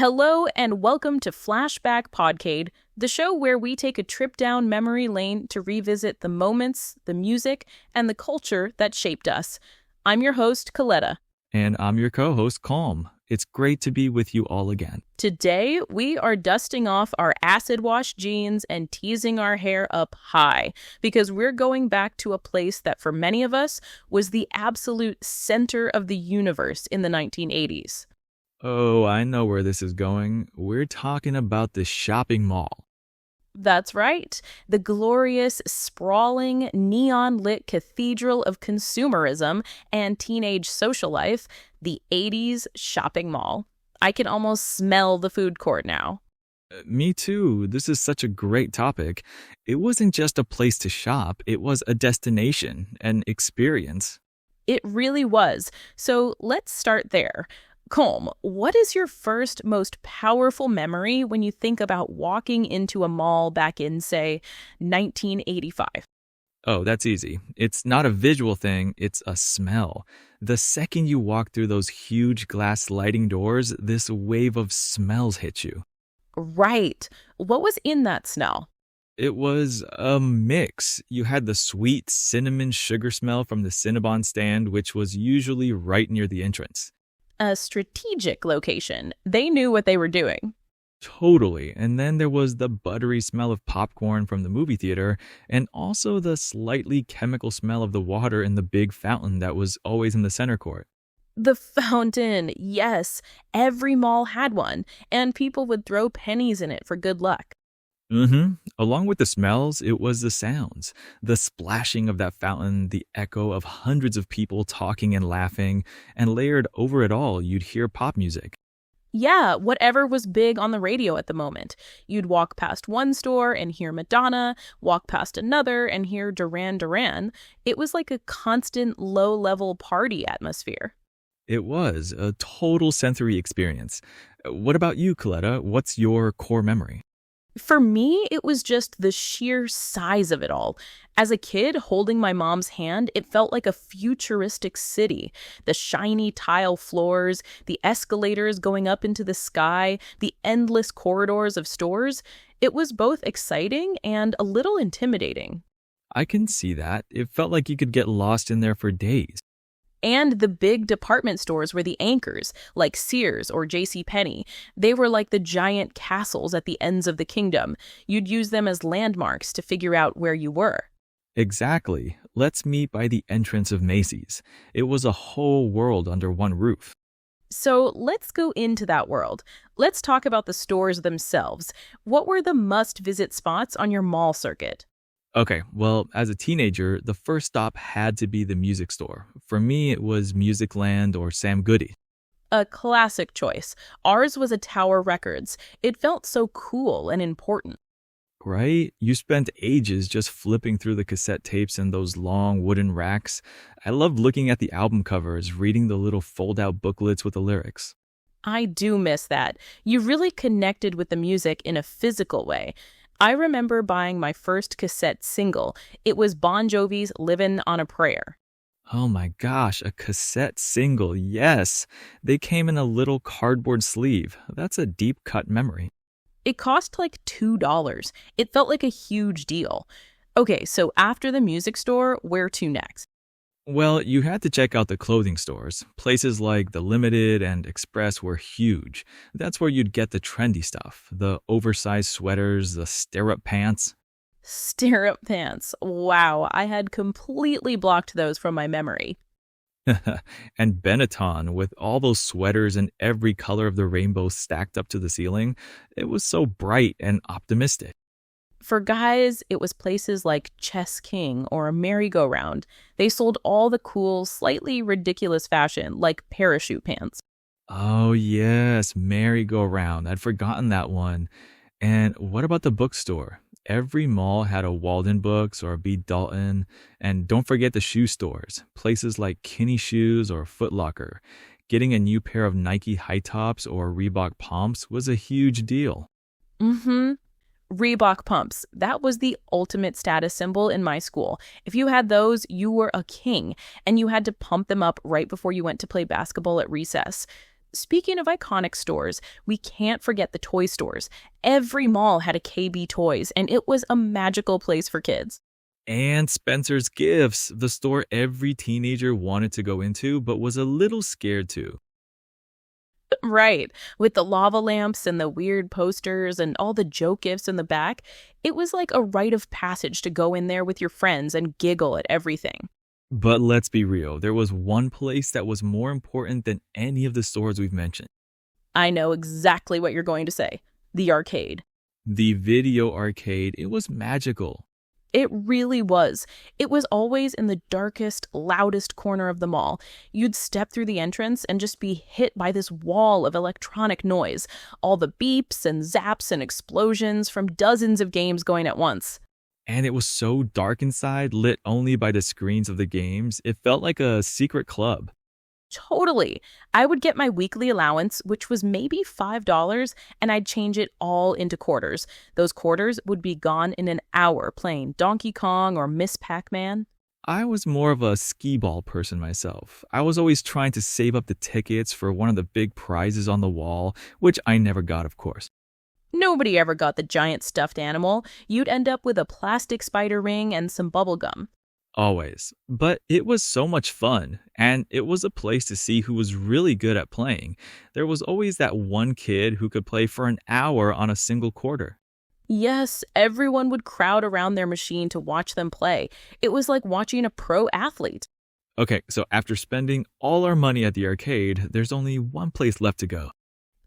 Hello and welcome to Flashback Podcade, the show where we take a trip down memory lane to revisit the moments, the music, and the culture that shaped us. I'm your host, Koletta. And I'm your co-host, Kolm. It's great to be with you all again. Today, we are dusting off our acid-wash jeans and teasing our hair up high because we're going back to a place that for many of us was the absolute center of the universe in the 1980s. Oh, I know where this is going. We're talking about the shopping mall. That's right. The glorious, sprawling, neon-lit cathedral of consumerism and teenage social life, the 80s shopping mall. I can almost smell the food court now. Me too. This is such a great topic. It wasn't just a place to shop. It was a destination, an experience. It really was. So let's start there. Kolm, what is your first, most powerful memory when you think about walking into a mall back in, say, 1985? Oh, that's easy. It's not a visual thing, it's a smell. The second you walk through those huge glass sliding doors, this wave of smells hits you. Right. What was in that smell? It was a mix. You had the sweet cinnamon sugar smell from the Cinnabon stand, which was usually right near the entrance. A strategic location. They knew what they were doing. Totally. And then there was the buttery smell of popcorn from the movie theater, and also the slightly chemical smell of the water in the big fountain that was always in the center court. The fountain, yes. Every mall had one, and people would throw pennies in it for good luck. Along with the smells, it was the sounds. The splashing of that fountain, the echo of hundreds of people talking and laughing, and layered over it all, you'd hear pop music. Yeah, whatever was big on the radio at the moment. You'd walk past one store and hear Madonna, walk past another and hear Duran Duran. It was like a constant low-level party atmosphere. It was a total sensory experience. What about you, Koletta? What's your core memory? For me, it was just the sheer size of it all. As a kid, holding my mom's hand, it felt like a futuristic city. The shiny tile floors, the escalators going up into the sky, the endless corridors of stores. It was both exciting and a little intimidating. I can see that. It felt like you could get lost in there for days. And the big department stores were the anchors, like Sears or JCPenney. They were like the giant castles at the ends of the kingdom. You'd use them as landmarks to figure out where you were. Exactly. Let's meet by the entrance of Macy's. It was a whole world under one roof. So let's go into that world. Let's talk about the stores themselves. What were the must-visit spots on your mall circuit? Okay, well, as a teenager, the first stop had to be the music store. For me, it was Musicland or Sam Goody. A classic choice. Ours was a Tower Records. It felt so cool and important. Right? You spent ages just flipping through the cassette tapes in those long wooden racks. I loved looking at the album covers, reading the little fold-out booklets with the lyrics. I do miss that. You really connected with the music in a physical way. I remember buying my first cassette single. It was Bon Jovi's Livin' on a Prayer. Oh my gosh, a cassette single, yes! They came in a little cardboard sleeve. That's a deep-cut memory. It cost like $2. It felt like a huge deal. Okay, so after the music store, where to next? Well, you had to check out the clothing stores. Places like the Limited and Express were huge. That's where you'd get the trendy stuff. The oversized sweaters, the stirrup pants. Stirrup pants. Wow, I had completely blocked those from my memory. And Benetton, with all those sweaters and every color of the rainbow stacked up to the ceiling. It was so bright and optimistic. For guys, it was places like Chess King or Merry-Go-Round. They sold all the cool, slightly ridiculous fashion, like parachute pants. Oh yes, Merry-Go-Round. I'd forgotten that one. And what about the bookstore? Every mall had a Walden Books or a B. Dalton. And don't forget the shoe stores. Places like Kinney Shoes or Foot Locker. Getting a new pair of Nike high tops or Reebok pumps was a huge deal. Reebok pumps. That was the ultimate status symbol in my school. If you had those, you were a king, and you had to pump them up right before you went to play basketball at recess. Speaking of iconic stores, we can't forget the toy stores. Every mall had a KB Toys, and it was a magical place for kids. And Spencer's Gifts, the store every teenager wanted to go into but was a little scared to. Right, with the lava lamps and the weird posters and all the joke gifts in the back, it was like a rite of passage to go in there with your friends and giggle at everything. But let's be real, there was one place that was more important than any of the stores we've mentioned. I know exactly what you're going to say. The arcade. The video arcade, it was magical. It really was. It was always in the darkest, loudest corner of the mall. You'd step through the entrance and just be hit by this wall of electronic noise, all the beeps and zaps and explosions from dozens of games going at once. And it was so dark inside, lit only by the screens of the games, it felt like a secret club. Totally. I would get my weekly allowance, which was maybe $5, and I'd change it all into quarters. Those quarters would be gone in an hour playing Donkey Kong or Miss Pac-Man. I was more of a skee ball person myself. I was always trying to save up the tickets for one of the big prizes on the wall, which I never got, of course. Nobody ever got the giant stuffed animal. You'd end up with a plastic spider ring and some bubble gum. Always. But it was so much fun, and it was a place to see who was really good at playing. There was always that one kid who could play for an hour on a single quarter. Yes, everyone would crowd around their machine to watch them play. It was like watching a pro athlete. Okay, so after spending all our money at the arcade, there's only one place left to go.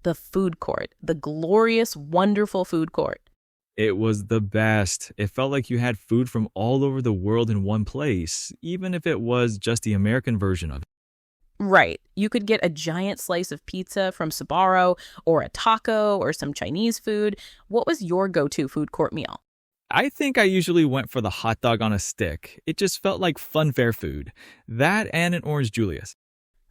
The food court. The glorious, wonderful food court. It was the best. It felt like you had food from all over the world in one place, even if it was just the American version of it. Right. You could get a giant slice of pizza from Sbarro, or a taco, or some Chinese food. What was your go-to food court meal? I think I usually went for the hot dog on a stick. It just felt like funfair food. That and an Orange Julius.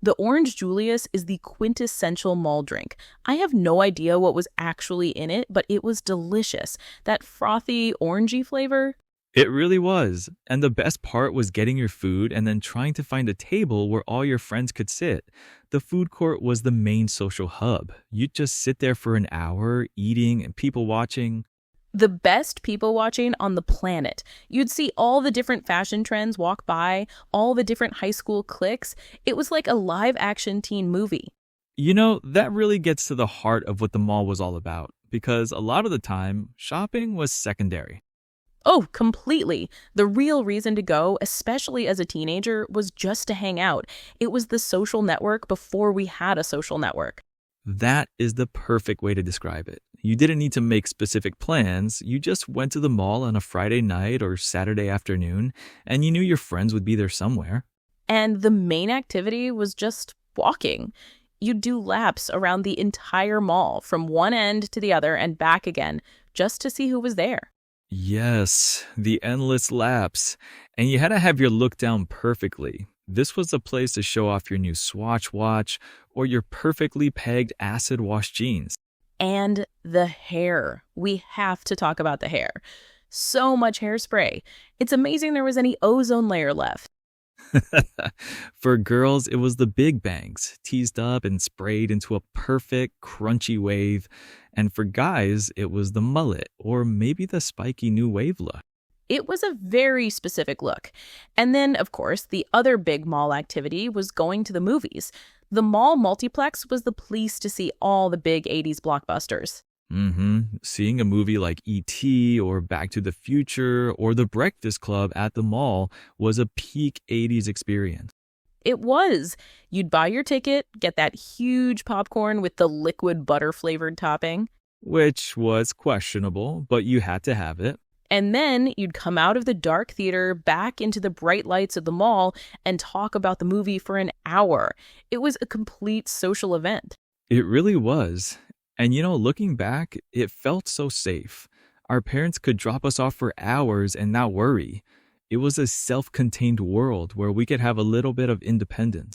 The Orange Julius is the quintessential mall drink. I have no idea what was actually in it, but it was delicious. That frothy, orangey flavor. It really was. And the best part was getting your food and then trying to find a table where all your friends could sit. The food court was the main social hub. You'd just sit there for an hour, eating and people watching. The best people watching on the planet. You'd see all the different fashion trends walk by, all the different high school cliques. It was like a live-action teen movie. You know, that really gets to the heart of what the mall was all about, because a lot of the time, shopping was secondary. Oh, completely. The real reason to go, especially as a teenager, was just to hang out. It was the social network before we had a social network. That is the perfect way to describe it. You didn't need to make specific plans. You just went to the mall on a Friday night or Saturday afternoon, and you knew your friends would be there somewhere. And the main activity was just walking. You'd do laps around the entire mall from one end to the other and back again, just to see who was there. Yes, the endless laps. And you had to have your look down perfectly. This was a place to show off your new Swatch watch or your perfectly pegged acid wash jeans. And the hair. We have to talk about the hair. So much hairspray. It's amazing there was any ozone layer left. For girls, it was the big bangs, teased up and sprayed into a perfect, crunchy wave. And for guys, it was the mullet, or maybe the spiky new wave look. It was a very specific look. And then, of course, the other big mall activity was going to the movies. The mall multiplex was the place to see all the big 80s blockbusters. Seeing a movie like E.T. or Back to the Future or The Breakfast Club at the mall was a peak 80s experience. It was. You'd buy your ticket, get that huge popcorn with the liquid butter-flavored topping. Which was questionable, but you had to have it. And then you'd come out of the dark theater back into the bright lights of the mall and talk about the movie for an hour. It was a complete social event. It really was. And you know, looking back, it felt so safe. Our parents could drop us off for hours and not worry. It was a self-contained world where we could have a little bit of independence.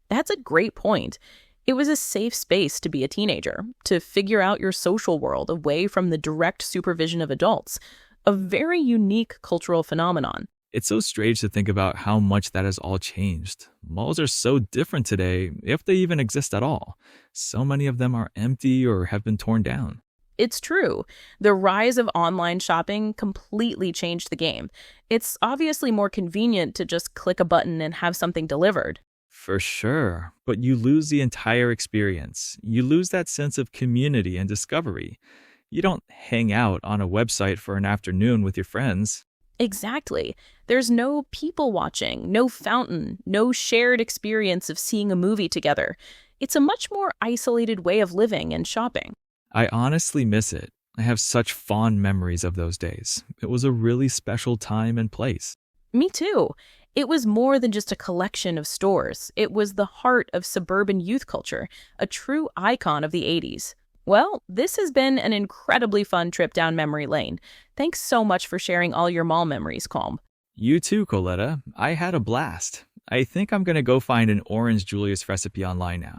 That's a great point. It was a safe space to be a teenager, to figure out your social world away from the direct supervision of adults. A very unique cultural phenomenon. It's so strange to think about how much that has all changed. Malls are so different today, if they even exist at all. So many of them are empty or have been torn down. It's true. The rise of online shopping completely changed the game. It's obviously more convenient to just click a button and have something delivered. For sure, but you lose the entire experience. You lose that sense of community and discovery. You don't hang out on a website for an afternoon with your friends. Exactly. There's no people watching, no fountain, no shared experience of seeing a movie together. It's a much more isolated way of living and shopping. I honestly miss it. I have such fond memories of those days. It was a really special time and place. Me too. It was more than just a collection of stores. It was the heart of suburban youth culture, a true icon of the 80s. Well, this has been an incredibly fun trip down memory lane. Thanks so much for sharing all your mall memories, Kolm. You too, Koletta. I had a blast. I think I'm going to go find an orange Julius recipe online now.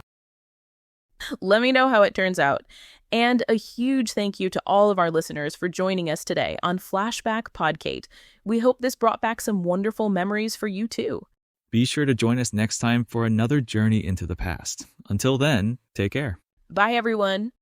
Let me know how it turns out. And a huge thank you to all of our listeners for joining us today on Flashback Podcade. We hope this brought back some wonderful memories for you too. Be sure to join us next time for another journey into the past. Until then, take care. Bye, everyone.